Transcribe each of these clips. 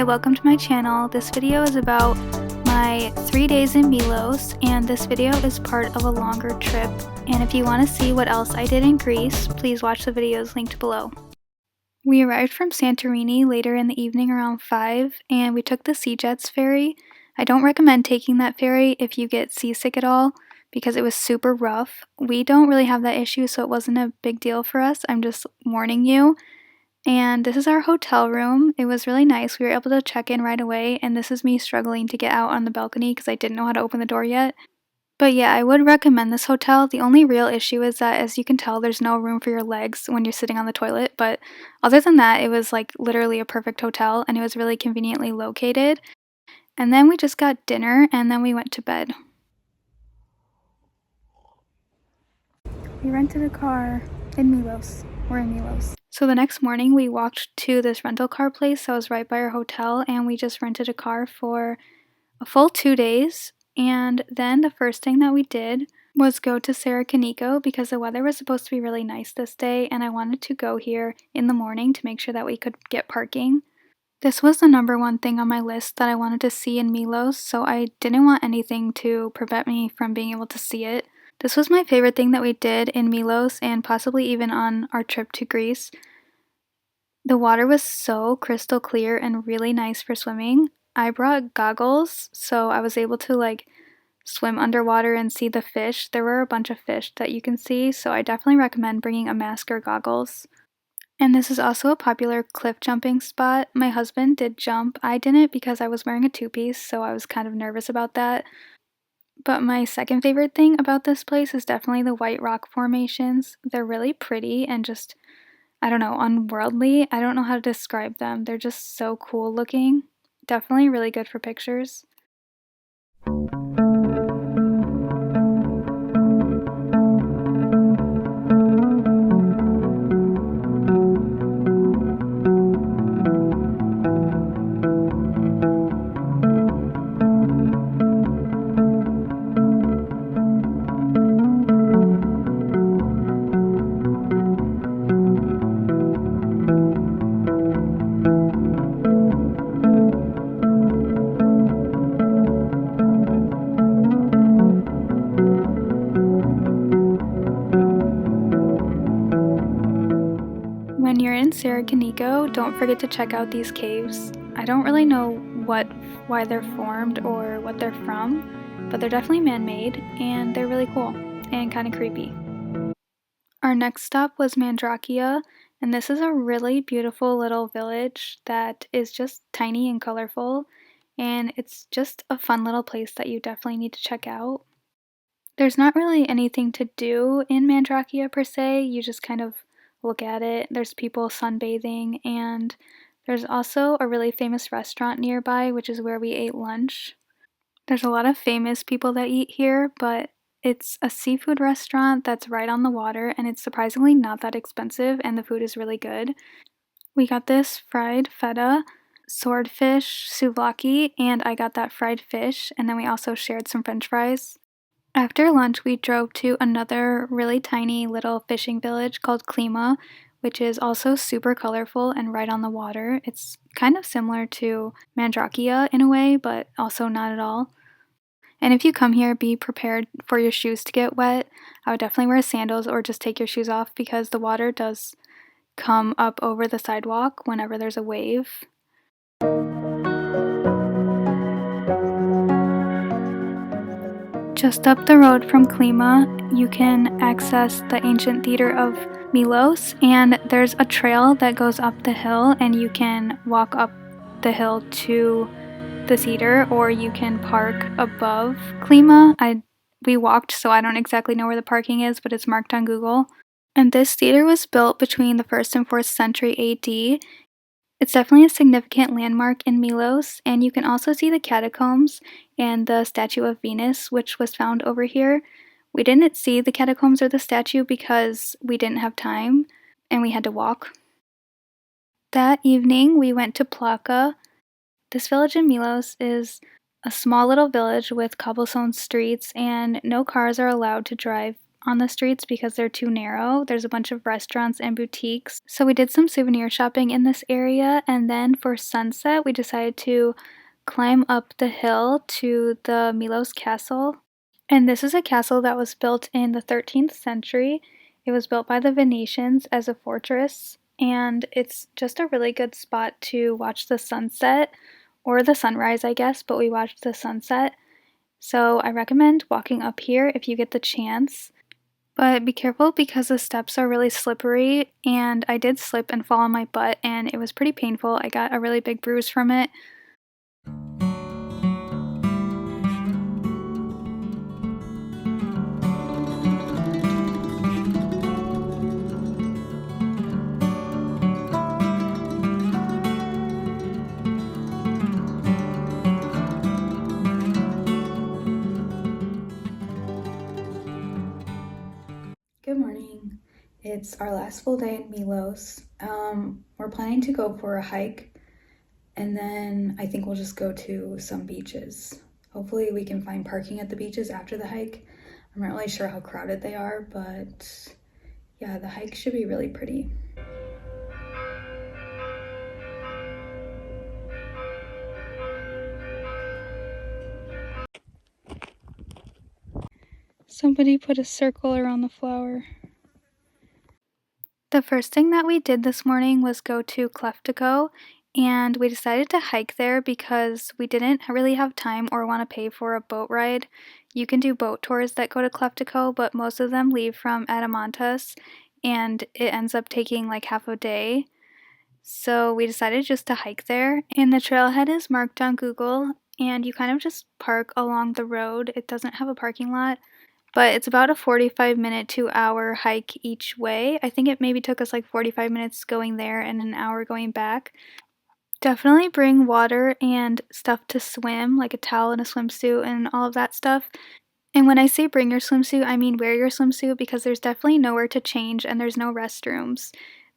welcome to my channel. This video is about my 3 days in Milos, and this video is part of a longer trip. And if you want to see what else I did in Greece, please watch the videos linked below. We arrived from Santorini later in the evening around 5, and we took the Sea Jets ferry. I don't recommend taking that ferry if you get seasick at all, because it was super rough. We don't really have that issue, so it wasn't a big deal for us. I'm just warning you. And this is our hotel room. It was really nice. We were able to check in right away, and this is me struggling to get out on the balcony because I didn't know how to open the door yet. But yeah, I would recommend this hotel. The only real issue is that, as you can tell, there's no room for your legs when you're sitting on the toilet. But other than that, it was like literally a perfect hotel, and it was really conveniently located. And then we just got dinner, and then we went to bed. We rented a car in Milos. We're in Milos. So the next morning we walked to this rental car place that was right by our hotel, and we just rented a car for a full 2 days. And then the first thing that we did was go to Sarakiniko because the weather was supposed to be really nice this day, and I wanted to go here in the morning to make sure that we could get parking. This was the number one thing on my list that I wanted to see in Milos, so I didn't want anything to prevent me from being able to see it. This was my favorite thing that we did in Milos and possibly even on our trip to Greece. The water was so crystal clear and really nice for swimming. I brought goggles, so I was able to swim underwater and see the fish. There were a bunch of fish that you can see, so I definitely recommend bringing a mask or goggles. And this is also a popular cliff jumping spot. My husband did jump. I didn't because I was wearing a two-piece, so I was kind of nervous about that. But my second favorite thing about this place is definitely the white rock formations. They're really pretty and just, I don't know, unworldly. I don't know how to describe them. They're just so cool looking. Definitely really good for pictures. When you're in Sarakiniko, don't forget to check out these caves. I don't really know why they're formed or what they're from, but they're definitely man-made, and they're really cool and kind of creepy. Our next stop was Mandrakia, and this is a really beautiful little village that is just tiny and colorful, and it's just a fun little place that you definitely need to check out. There's not really anything to do in Mandrakia per se, you just kind of look at it. There's people sunbathing, and there's also a really famous restaurant nearby, which is where we ate lunch. There's a lot of famous people that eat here, but it's a seafood restaurant that's right on the water, and it's surprisingly not that expensive, and the food is really good. We got this fried feta, swordfish, souvlaki, and I got that fried fish, and then we also shared some french fries. After lunch, we drove to another really tiny little fishing village called Klima, which is also super colorful and right on the water. It's kind of similar to Mandrakia in a way, but also not at all. And if you come here, be prepared for your shoes to get wet. I would definitely wear sandals or just take your shoes off because the water does come up over the sidewalk whenever there's a wave. Just up the road from Klima, you can access the ancient theater of Milos, and there's a trail that goes up the hill, and you can walk up the hill to the theater, or you can park above Klima. We walked, so I don't exactly know where the parking is, but it's marked on Google. And this theater was built between the 1st and 4th century AD. It's definitely a significant landmark in Milos, and you can also see the catacombs and the statue of Venus, which was found over here. We didn't see the catacombs or the statue because we didn't have time, and we had to walk. That evening, we went to Plaka. This village in Milos is a small little village with cobblestone streets, and no cars are allowed to drive on the streets because they're too narrow. There's a bunch of restaurants and boutiques. So we did some souvenir shopping in this area, and then for sunset, we decided to climb up the hill to the Milos castle. And this is a castle that was built in the 13th century. It was built by the Venetians as a fortress, and it's just a really good spot to watch the sunset or the sunrise, I guess, but we watched the sunset. So I recommend walking up here if you get the chance. But be careful because the steps are really slippery, and I did slip and fall on my butt, and it was pretty painful. I got a really big bruise from it. Good morning. It's our last full day in Milos. We're planning to go for a hike, and then I think we'll just go to some beaches. Hopefully we can find parking at the beaches after the hike. I'm not really sure how crowded they are, but yeah, the hike should be really pretty. Somebody put a circle around the flower. The first thing that we did this morning was go to Kleftiko, and we decided to hike there because we didn't really have time or want to pay for a boat ride. You can do boat tours that go to Kleftiko, but most of them leave from Adamantus, and it ends up taking like half a day. So we decided just to hike there, and the trailhead is marked on Google, and you kind of just park along the road. It doesn't have a parking lot. But it's about a 45-minute to hour hike each way. I think it maybe took us like 45 minutes going there and an hour going back. Definitely bring water and stuff to swim, like a towel and a swimsuit and all of that stuff. And when I say bring your swimsuit, I mean wear your swimsuit because there's definitely nowhere to change and there's no restrooms.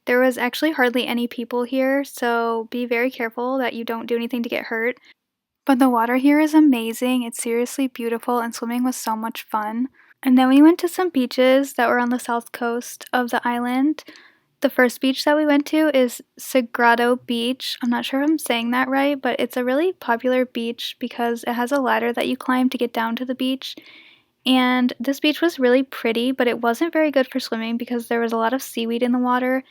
There was actually hardly any people here, so be very careful that you don't do anything to get hurt. But the water here is amazing. It's seriously beautiful and swimming was so much fun. And then we went to some beaches that were on the south coast of the island. The first beach that we went to is Sagrado Beach. I'm not sure if I'm saying that right, but it's a really popular beach because it has a ladder that you climb to get down to the beach. And this beach was really pretty, but it wasn't very good for swimming because there was a lot of seaweed in the water,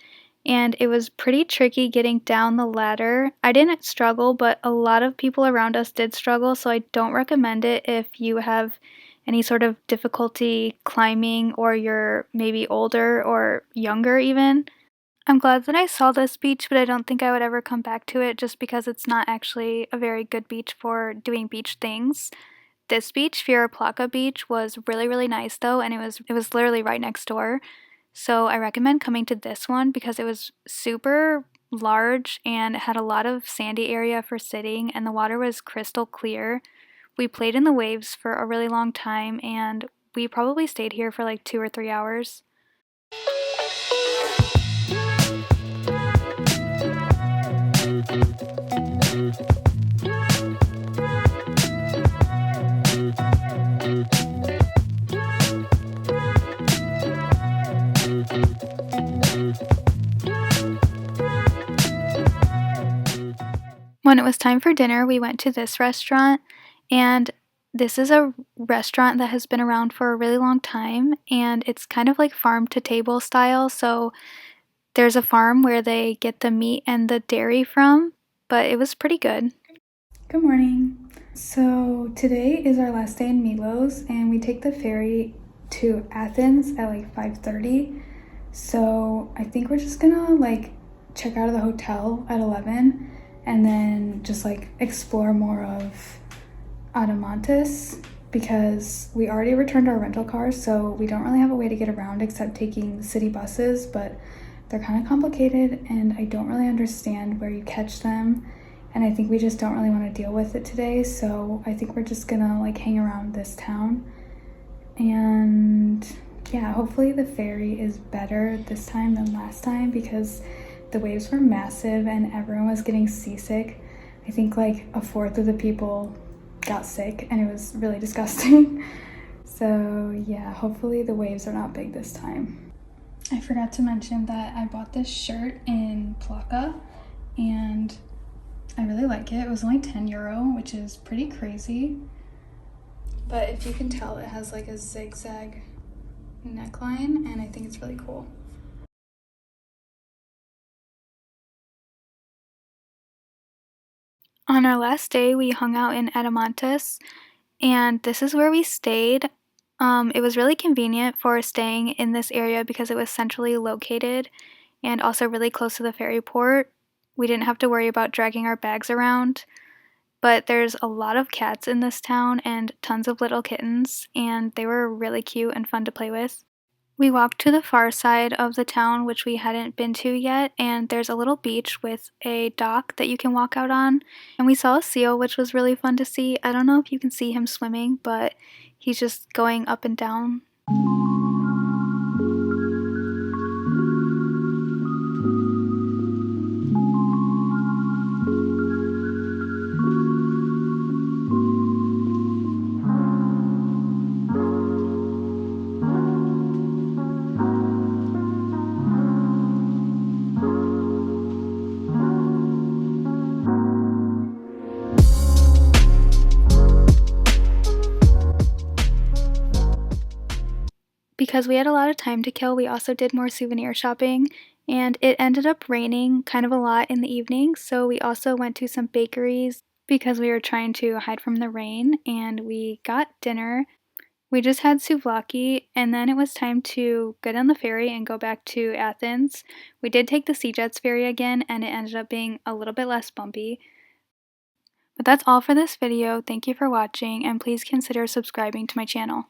and it was pretty tricky getting down the ladder. I didn't struggle, but a lot of people around us did struggle, so I don't recommend it if you have any sort of difficulty climbing or you're maybe older or younger even. I'm glad that I saw this beach, but I don't think I would ever come back to it just because it's not actually a very good beach for doing beach things. This beach, Fira Plaka Beach, was really, really nice though, and it was literally right next door. So I recommend coming to this one because it was super large and it had a lot of sandy area for sitting, and the water was crystal clear. We played in the waves for a really long time, and we probably stayed here for like 2 or 3 hours. When it was time for dinner, we went to this restaurant, and this is a restaurant that has been around for a really long time, and it's kind of like farm to table style. So there's a farm where they get the meat and the dairy from, but it was pretty good. Good morning. So today is our last day in Milos, and we take the ferry to Athens at like 5:30. So I think we're just gonna like check out of the hotel at 11 and then just like explore more of Adamantus because we already returned our rental car, so we don't really have a way to get around except taking city buses, but they're kind of complicated and I don't really understand where you catch them, and I think we just don't really want to deal with it today, so I think we're just gonna like hang around this town. And yeah, hopefully the ferry is better this time than last time because the waves were massive and everyone was getting seasick. I think like a fourth of the people got sick and it was really disgusting. So yeah, hopefully the waves are not big this time. I forgot to mention that I bought this shirt in Plaka and I really like it. It was only €10, which is pretty crazy. But if you can tell, it has like a zigzag neckline and I think it's really cool. On our last day, we hung out in Adamantis, and this is where we stayed. It was really convenient for staying in this area because it was centrally located and also really close to the ferry port. We didn't have to worry about dragging our bags around, but there's a lot of cats in this town and tons of little kittens, and they were really cute and fun to play with. We walked to the far side of the town, which we hadn't been to yet, and there's a little beach with a dock that you can walk out on. And we saw a seal, which was really fun to see. I don't know if you can see him swimming, but he's just going up and down. Because we had a lot of time to kill, we also did more souvenir shopping, and it ended up raining kind of a lot in the evening, so we also went to some bakeries because we were trying to hide from the rain, and we got dinner. We just had souvlaki, and then it was time to get on the ferry and go back to Athens. We did take the Sea Jets ferry again, and it ended up being a little bit less bumpy. But that's all for this video. Thank you for watching, and please consider subscribing to my channel.